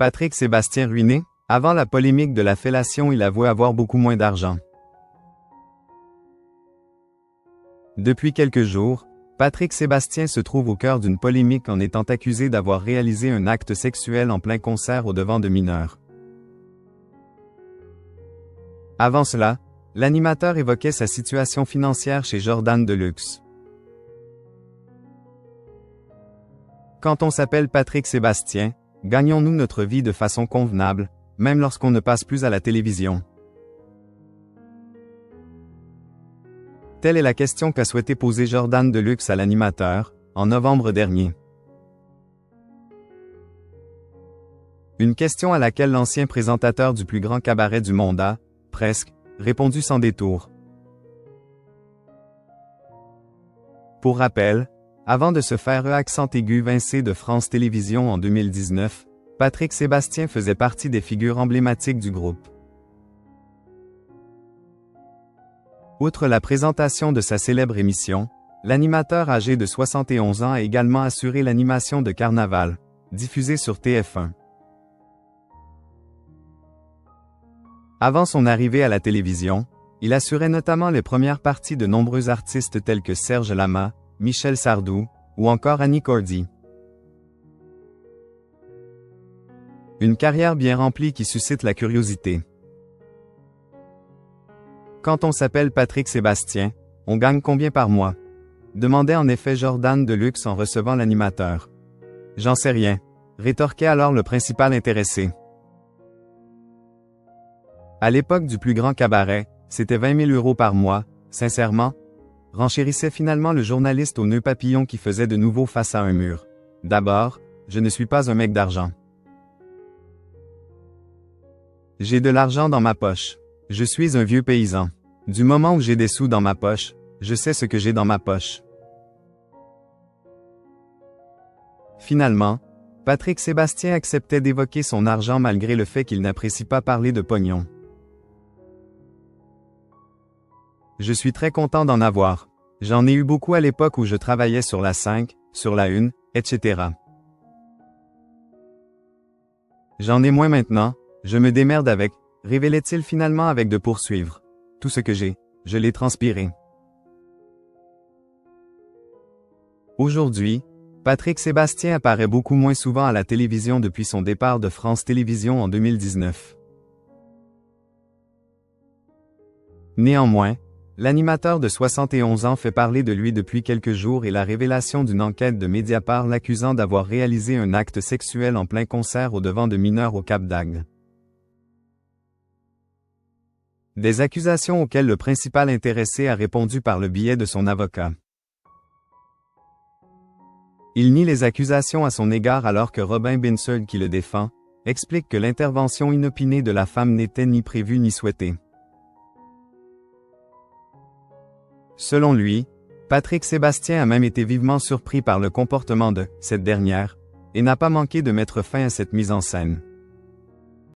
Patrick Sébastien ruiné? Avant la polémique de la fellation, il avouait avoir beaucoup moins d'argent. Depuis quelques jours, Patrick Sébastien se trouve au cœur d'une polémique en étant accusé d'avoir réalisé un acte sexuel en plein concert au devant de mineurs. Avant cela, l'animateur évoquait sa situation financière chez Jordan Deluxe. Quand on s'appelle Patrick Sébastien, gagnons-nous notre vie de façon convenable, même lorsqu'on ne passe plus à la télévision? Telle est la question qu'a souhaité poser Jordan Deluxe à l'animateur, en novembre dernier. Une question à laquelle l'ancien présentateur du plus grand cabaret du monde a, presque, répondu sans détour. Pour rappel, avant de se faire accent aigu vincé de France Télévisions en 2019, Patrick Sébastien faisait partie des figures emblématiques du groupe. Outre la présentation de sa célèbre émission, l'animateur âgé de 71 ans a également assuré l'animation de Carnaval, diffusée sur TF1. Avant son arrivée à la télévision, il assurait notamment les premières parties de nombreux artistes tels que Serge Lama, Michel Sardou, ou encore Annie Cordy. Une carrière bien remplie qui suscite la curiosité. Quand on s'appelle Patrick Sébastien, on gagne combien par mois? Demandait en effet Jordan Deluxe en recevant l'animateur. J'en sais rien, rétorquait alors le principal intéressé. À l'époque du plus grand cabaret, c'était 20 000 € par mois, sincèrement? Renchérissait finalement le journaliste au nœud papillon qui faisait de nouveau face à un mur. D'abord, je ne suis pas un mec d'argent. J'ai de l'argent dans ma poche. Je suis un vieux paysan. Du moment où j'ai des sous dans ma poche, je sais ce que j'ai dans ma poche. Finalement, Patrick Sébastien acceptait d'évoquer son argent malgré le fait qu'il n'apprécie pas parler de pognon. Je suis très content d'en avoir. J'en ai eu beaucoup à l'époque où je travaillais sur la 5, sur la 1, etc. J'en ai moins maintenant, je me démerde avec, révélait-il finalement avec de poursuivre. Tout ce que j'ai, je l'ai transpiré. Aujourd'hui, Patrick Sébastien apparaît beaucoup moins souvent à la télévision depuis son départ de France Télévisions en 2019. Néanmoins, l'animateur de 71 ans fait parler de lui depuis quelques jours et la révélation d'une enquête de Mediapart l'accusant d'avoir réalisé un acte sexuel en plein concert au devant de mineurs au Cap d'Agde. Des accusations auxquelles le principal intéressé a répondu par le biais de son avocat. Il nie les accusations à son égard alors que Robin Binsold, qui le défend, explique que l'intervention inopinée de la femme n'était ni prévue ni souhaitée. Selon lui, Patrick Sébastien a même été vivement surpris par le comportement de cette dernière, et n'a pas manqué de mettre fin à cette mise en scène.